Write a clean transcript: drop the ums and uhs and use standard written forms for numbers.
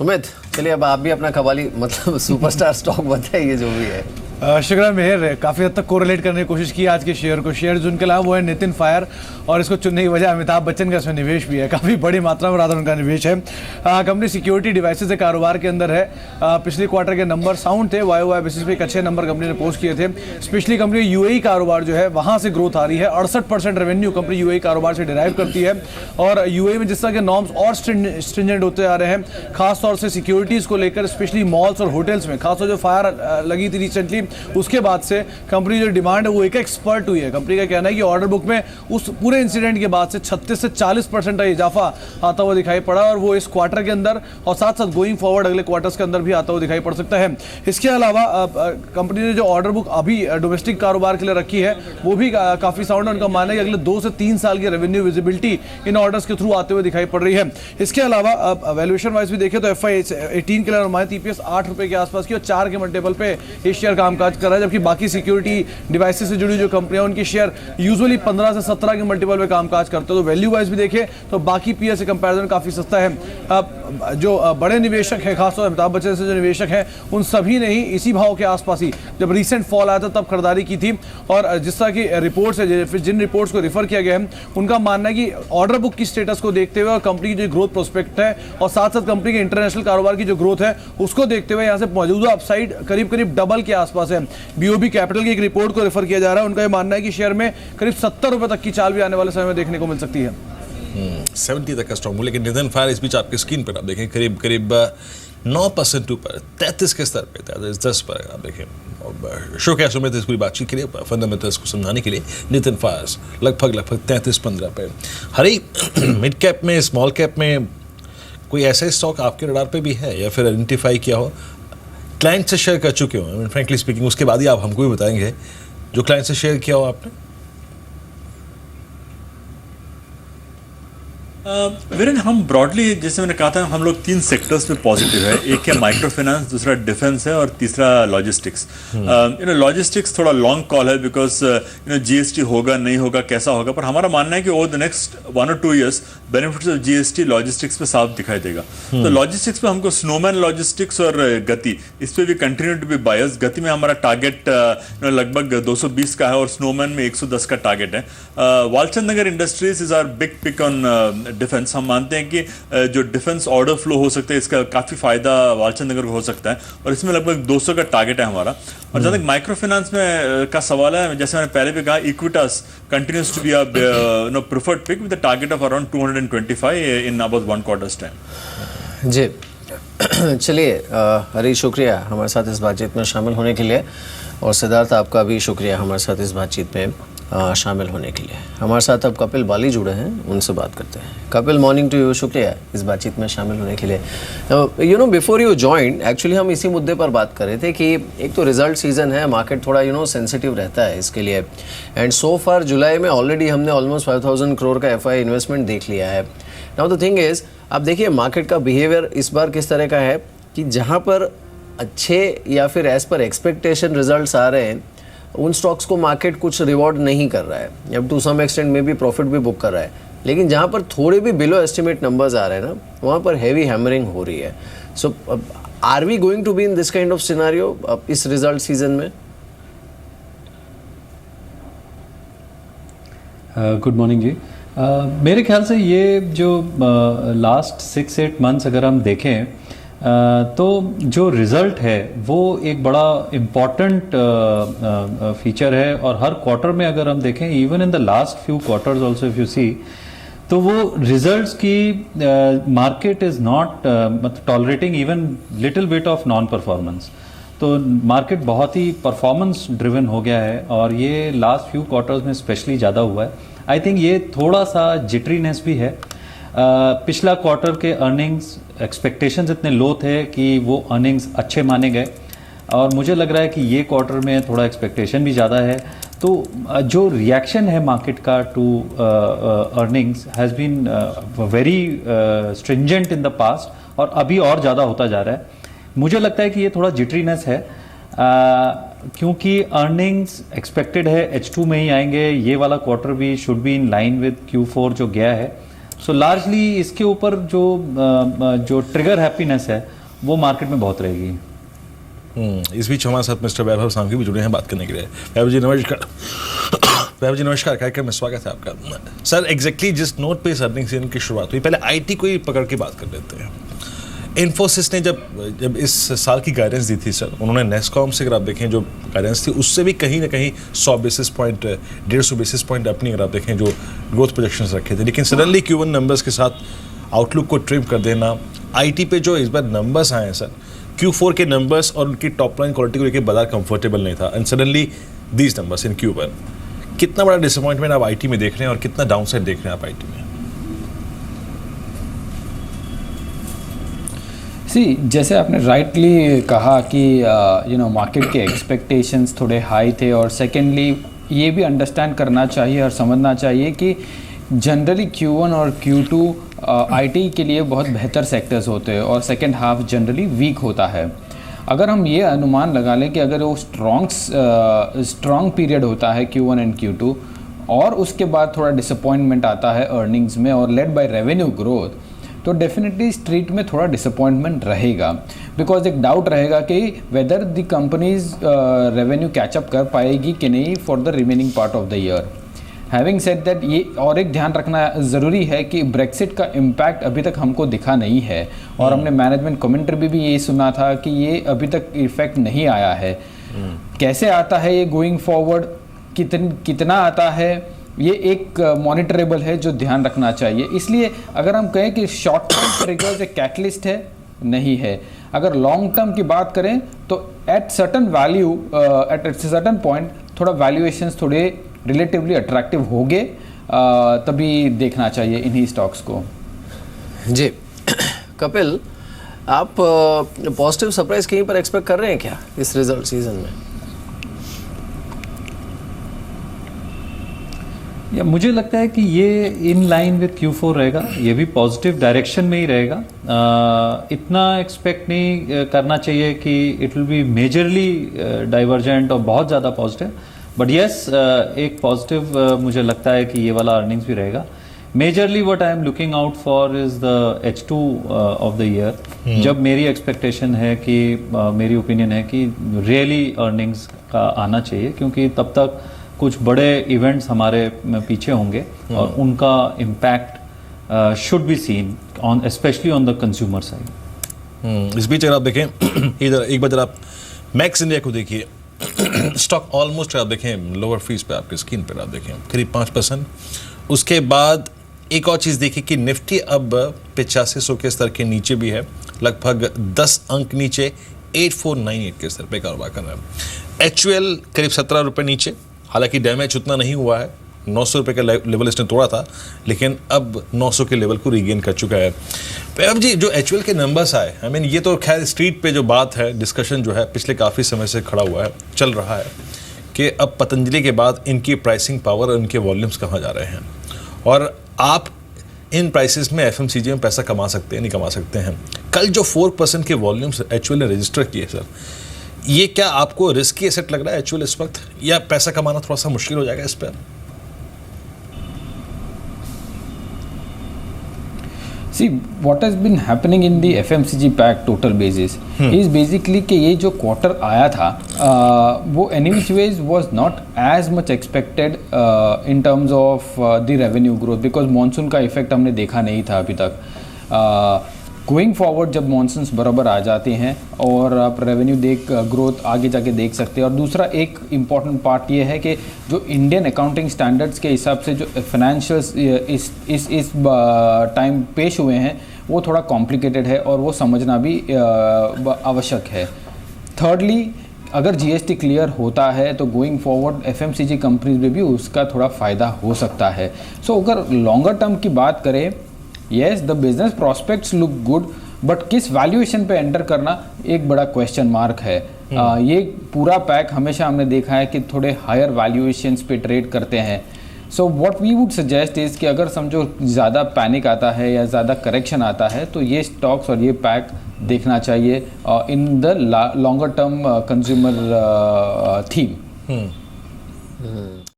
अमित, चलिए अब आप भी अपना कवाली मतलब सुपरस्टार स्टॉक बताइए जो भी है। शुक्र मेहर, काफ़ी हद तक कोरिलेट करने की कोशिश की आज के शेयर को। शेयर जिनके अलावा वो है नितिन फायर, और इसको चुनने की वजह अमिताभ बच्चन का इसमें निवेश भी है, काफ़ी बड़ी मात्रा में राधा उनका निवेश है। कंपनी सिक्योरिटी डिवाइसेज के कारोबार के अंदर है। पिछले क्वार्टर के नंबर साउंड थे, वाई बेसिस पे एक अच्छे नंबर कंपनी ने पोस्ट किए थे। स्पेशली कंपनी यूएई कारोबार जो है वहाँ से ग्रोथ आ रही है। 68% रेवेन्यू कंपनी यूएई कारोबार से डिराइव करती है, और यूएई में जिस तरह के नॉर्म्स और स्ट्रिंजेंट होते आ रहे हैं, खासतौर से सिक्योरिटीज़ को लेकर, स्पेशली मॉल्स और होटल्स में, खासतौर जो फायर लगी थी रिसेंटली, उसके बाद से कंपनी जो डिमांड है वो एक एक्सपर्ट हुई है। कंपनी का कहना है कि ऑर्डर बुक में उस पूरे इंसिडेंट के बाद से 36 से 40% का इजाफा आता हुआ दिखाई पड़ा, और वो इस क्वार्टर के अंदर और साथ साथ गोइंग फॉरवर्ड अगले क्वार्टर्स के अंदर भी आता हुआ दिखाई पड़ सकता है। इसके अलावा कंपनी ने जो ऑर्डर बुक अभी डोमेस्टिक कारोबार के लिए रखी है वो भी काफ़ी साउंड है। उनका मानना है कि अगले 2 से 3 साल की रेवेन्यू विजिबिलिटी इन ऑर्डर्स के थ्रू आते हुए दिखाई पड़ रही है। इसके अलावा वैल्यूएशन वाइज भी देखें तो FY18 के लिए अनुमानित EPS 8 रुपये के आसपास की, और 4 के मल्टीपल पे ये शेयर कामकाज कर रहा है, जबकि बाकी सिक्योरिटी डिवाइसेस से जुड़ी जो कंपनियां उनके शेयर यूजुअली 15 से 17 के मल्टीपल पे कामकाज करते हैं। तो वैल्यू वाइज भी देखें तो बाकी पीएस से कंपैरिजन काफ़ी सस्ता है। अब जो बड़े निवेशक हैं, खासतौर अमिताभ बच्चन से जो निवेशक हैं, उन सभी ने ही इसी भाव के आसपास ही जब रिसेंट फॉल आया था तब खरीदारी की थी। और जिस तरह की रिपोर्ट्स है, जिन रिपोर्ट्स को रेफर किया गया है, उनका मानना है कि ऑर्डर बुक की स्टेटस को देखते हुए और कंपनी की जो ग्रोथ प्रोस्पेक्ट है और साथ साथ कंपनी के इंटरनेशनल कारोबार की जो ग्रोथ है उसको देखते हुए यहाँ से मौजूदा अपसाइड करीब करीब डबल के आसपास है। BOB कैपिटल की एक रिपोर्ट को रेफर किया जा रहा है, उनका ये मानना है कि शेयर में करीब 70 रुपए तक की चाल भी आने वाले समय में देखने को मिल सकती है। 70 तक का स्ट्रॉन्ग, लेकिन नितिन फायर इस बीच आपकी स्क्रीन पर आप देखें करीब करीब 9% ऊपर 33 के स्तर पे, 10 पर आप देखें। शुक्रिया सुमित इस पूरी बातचीत के लिए, फंडामेंटल्स को समझाने के लिए। नितिन फायर्स लगभग 33-15 पे। हरी, मिड कैप में, स्मॉल कैप में कोई ऐसा स्टॉक आपके रडार पे भी है या फिर आइडेंटिफाई किया हो, क्लाइंट से शेयर कर चुके हो? फ्रेंकली स्पीकिंग, उसके बाद ही आप हमको भी बताएंगे जो क्लाइंट से शेयर किया हो आपने। वीरेन, हम ब्रॉडली जैसे मैंने कहा था, हम लोग 3 सेक्टर्स में पॉजिटिव है। एक है माइक्रो फाइनेंस, दूसरा डिफेंस है, और तीसरा लॉजिस्टिक्स। लॉजिस्टिक्स थोड़ा लॉन्ग कॉल है, बिकॉज GST होगा नहीं होगा कैसा होगा, पर हमारा मानना है कि ओवर द नेक्स्ट 1 और 2 years benefits of GST logistics पे साफ दिखाई देगा। तो लॉजिस्टिक्स पे हमको स्नोमैन लॉजिस्टिक्स और गति, इस पे भी कंटिन्यू टू बी बायस। गति में हमारा टारगेट लगभग 220 का है और स्नोमैन में 110 का टारगेट है। Walchand Nagar industries is our big pick on defence. हम मानते हैं कि जो डिफेंस ऑर्डर फ्लो हो सकता है इसका काफ़ी फायदा वालचंद नगर को हो सकता है, और इसमें लगभग 200 का टारगेट है हमारा। और जहाँ तक माइक्रो फाइनेंस में का सवाल है, जैसे मैंने पहले भी कहा, Equitas continues to be a preferred pick with the target of around 225 in about 1 quarters time. जी चलिए हरी, शुक्रिया हमारे साथ इस बातचीत में शामिल होने के लिए, और सिद्धार्थ आपका भी शुक्रिया हमारे साथ इस बातचीत में शामिल होने के लिए। हमारे साथ अब कपिल बाली जुड़े हैं, उनसे बात करते हैं। कपिल, मॉर्निंग टू यू, शुक्रिया इस बातचीत में शामिल होने के लिए। बिफोर यू जॉइन, एक्चुअली हम इसी मुद्दे पर बात कर रहे थे कि एक तो रिजल्ट सीजन है, मार्केट थोड़ा सेंसिटिव रहता है इसके लिए, एंड सो फार जुलाई में ऑलरेडी हमने ऑलमोस्ट 5000 करोड़ का FI इन्वेस्टमेंट देख लिया है। नाउ द थिंग इज, आप देखिए मार्केट का बिहेवियर इस बार किस तरह का है कि जहाँ पर अच्छे या फिर एज पर एक्सपेक्टेशन रिजल्ट्स आ रहे हैं, उन स्टॉक्स को मार्केट कुछ रिवॉर्ड नहीं कर रहा है, अब टू सम एक्सटेंट में भी प्रॉफिट भी बुक कर रहा है। लेकिन जहाँ पर थोड़े भी बिलो एस्टिमेट नंबर्स आ रहे हैं ना, वहाँ पर हैवी हैमरिंग हो रही है। So are we going to be in this kind of scenario इस रिजल्ट सीजन में? गुड मॉर्निंग जी। मेरे ख्याल से ये जो लास्ट 6-8 मंथ्स अगर हम देखें तो जो रिज़ल्ट है वो एक बड़ा इम्पॉर्टेंट फीचर है, और हर क्वार्टर में अगर हम देखें, even in the last few quarters also if you see, तो वो रिजल्ट्स की market is not tolerating even little bit of non performance. तो मार्केट बहुत ही परफॉर्मेंस ड्रिवन हो गया है, और ये लास्ट फ्यू क्वार्टर्स में स्पेशली ज़्यादा हुआ है। आई थिंक ये थोड़ा सा जिटरीनेस भी है। पिछला क्वार्टर के अर्निंग्स एक्सपेक्टेशंस इतने लो थे कि वो अर्निंग्स अच्छे माने गए, और मुझे लग रहा है कि ये क्वार्टर में थोड़ा एक्सपेक्टेशन भी ज़्यादा है। तो जो रिएक्शन है मार्केट का to earnings has been very stringent in the past, और अभी और ज़्यादा होता जा रहा है। मुझे लगता है कि ये थोड़ा जिटरीनेस है, क्योंकि अर्निंग्स एक्सपेक्टेड है H2 में ही आएंगे। ये वाला क्वार्टर भी should be in line with Q4 जो गया है। सो लार्जली इसके ऊपर जो ट्रिगर हैप्पीनेस है वो मार्केट में बहुत रहेगी। इस बीच हमारे साथ मिस्टर वैभव सांघवी भी जुड़े हैं बात करने के लिए। वैभव जी नमस्कार। वैभव जी नमस्कार, कार्यक्रम में स्वागत है आपका। सर एग्जैक्टली जिस नोट पे इस अर्निंग सीजन की शुरुआत हुई, पहले आईटी को ही पकड़ के बात कर लेते हैं। इन्फोसिस ने जब इस साल की गाइडेंस दी थी सर, उन्होंने नेस्कॉम से अगर आप देखें जो गाइडेंस थी उससे भी कहीं ना कहीं 100 बेसिस पॉइंट 150 बेसिस पॉइंट अपनी अगर आप देखें जो ग्रोथ प्रोजेक्शंस रखे थे, लेकिन सडनली Q1 नंबर्स के साथ आउटलुक को ट्रिम कर देना, आईटी पे जो इस बार नंबर्स आए हैं सर, Q4 के नंबर्स और उनकी टॉप लाइन क्वालिटी को लेकर बाजार कंफर्टेबल नहीं था, and suddenly these numbers in Q1। कितना बड़ा डिसअपॉइंटमेंट आप आईटी में देख रहे हैं और कितना डाउनसाइड देख रहे हैं आप आईटी में? जैसे आपने राइटली कहा कि मार्केट के एक्सपेक्टेशंस थोड़े हाई थे, और सेकेंडली ये भी अंडरस्टैंड करना चाहिए और समझना चाहिए कि जनरली Q1 और Q2 आईटी के लिए बहुत बेहतर सेक्टर्स होते हैं और सेकेंड हाफ जनरली वीक होता है। अगर हम ये अनुमान लगा लें कि अगर वो स्ट्रॉन्ग पीरियड होता है Q1 एंड Q2 और उसके बाद थोड़ा डिसअपॉइंटमेंट आता है अर्निंग्स में और लेड बाय रेवेन्यू ग्रोथ, तो डेफिनेटली स्ट्रीट में थोड़ा डिसअपॉइंटमेंट रहेगा, बिकॉज एक डाउट रहेगा कि whether the company's revenue catch up कर पाएगी कि नहीं for the remaining part of the year. Having said that, ये और एक ध्यान रखना ज़रूरी है कि ब्रेक्सिट का इम्पैक्ट अभी तक हमको दिखा नहीं है, और हमने मैनेजमेंट कमेंट्री भी ये सुना था कि ये अभी तक इफेक्ट नहीं आया है। कैसे आता है ये गोइंग फॉरवर्ड, कितना आता है, ये एक मॉनिटरेबल है जो ध्यान रखना चाहिए। इसलिए अगर हम कहें कि शॉर्ट टर्म ट्रिगर्स एक कैटलिस्ट है, नहीं है। अगर लॉन्ग टर्म की बात करें तो at certain value, at certain point थोड़ा वैल्यूएशंस थोड़े रिलेटिवली अट्रैक्टिव होंगे, तभी देखना चाहिए इन्हीं स्टॉक्स को। जी कपिल, आप पॉजिटिव सरप्राइज कहीं पर एक्सपेक्ट कर रहे हैं क्या इस रिजल्ट सीजन में? या मुझे लगता है कि ये इन लाइन विद Q4 रहेगा, ये भी पॉजिटिव डायरेक्शन में ही रहेगा। इतना एक्सपेक्ट नहीं करना चाहिए कि it will be majorly divergent और बहुत ज़्यादा पॉजिटिव, बट येस एक पॉजिटिव मुझे लगता है कि ये वाला अर्निंग्स भी रहेगा। Majorly what I am looking out for is the H2 of the year, जब मेरी एक्सपेक्टेशन है कि मेरी ओपिनियन है कि रियली अर्निंग्स का आना चाहिए, क्योंकि तब तक कुछ बड़े इवेंट्स हमारे पीछे होंगे और उनका impact should be seen on, specially on the consumer side. इस बीच अगर आप देखें इधर एक बार आप मैक्स इंडिया को देखिए, स्टॉक ऑलमोस्ट आप देखें लोअर फीस पे आपके स्क्रीन पर आप देखें करीब 5%। उसके बाद एक और चीज़ देखिए कि निफ्टी अब 8500 के स्तर के नीचे भी है, लगभग 10 अंक नीचे 8498 के स्तर पे कारोबार कर रहा है। HUL करीब 17 रुपये नीचे, हालांकि डैमेज उतना नहीं हुआ है, 900 रुपये का लेवल इसने तोड़ा था, लेकिन अब 900 के लेवल को रीगेन कर चुका है। अब जी जो HUL के नंबर्स आए, आई मीन ये तो खैर स्ट्रीट पे जो बात है, डिस्कशन जो है पिछले काफ़ी समय से खड़ा हुआ है, चल रहा है कि अब पतंजलि के बाद इनकी प्राइसिंग पावर और इनके वॉल्यूम्स कहाँ जा रहे हैं, और आप इन प्राइसेस में FMCG में पैसा कमा सकते हैं, नहीं कमा सकते हैं। कल जो 4% के वॉल्यूम्स HUL ने रजिस्टर किए सर, ये क्या आपको रिस्की एसेट लग रहा है HUL इस वक्त, या पैसा कमाना थोड़ा सा मुश्किल हो जाएगा इस पर? See, what has been happening in the FMCG pack total basis is basically कि ये जो क्वार्टर आया था वो any which ways was not as much expected in terms of the revenue growth, because monsoon का इफेक्ट हमने देखा नहीं था अभी तक। गोइंग फॉरवर्ड जब मॉनसून्स बराबर आ जाते हैं और आप रेवेन्यू ग्रोथ आगे जाके देख सकते हैं। और दूसरा एक इम्पॉर्टेंट पार्ट ये है कि जो इंडियन अकाउंटिंग स्टैंडर्ड्स के हिसाब से जो फाइनेंशियल्स इस टाइम पेश हुए हैं वो थोड़ा कॉम्प्लिकेटेड है और वो समझना भी आवश्यक है। थर्डली, अगर GST क्लियर होता है तो गोइंग फॉरवर्ड FMCG कंपनीज में भी उसका थोड़ा फ़ायदा हो सकता है। सो अगर लॉन्गर टर्म की बात करें, yes the business prospects look good, but किस वैल्यूएशन पे एंटर करना एक बड़ा क्वेश्चन मार्क है। ये पूरा पैक हमेशा हमने देखा है कि थोड़े हायर वैल्यूएशंस पे ट्रेड करते हैं। So what we would suggest is कि अगर समझो ज़्यादा पैनिक आता है या ज़्यादा करेक्शन आता है तो ये स्टॉक्स और ये पैक देखना चाहिए in the longer term consumer theme.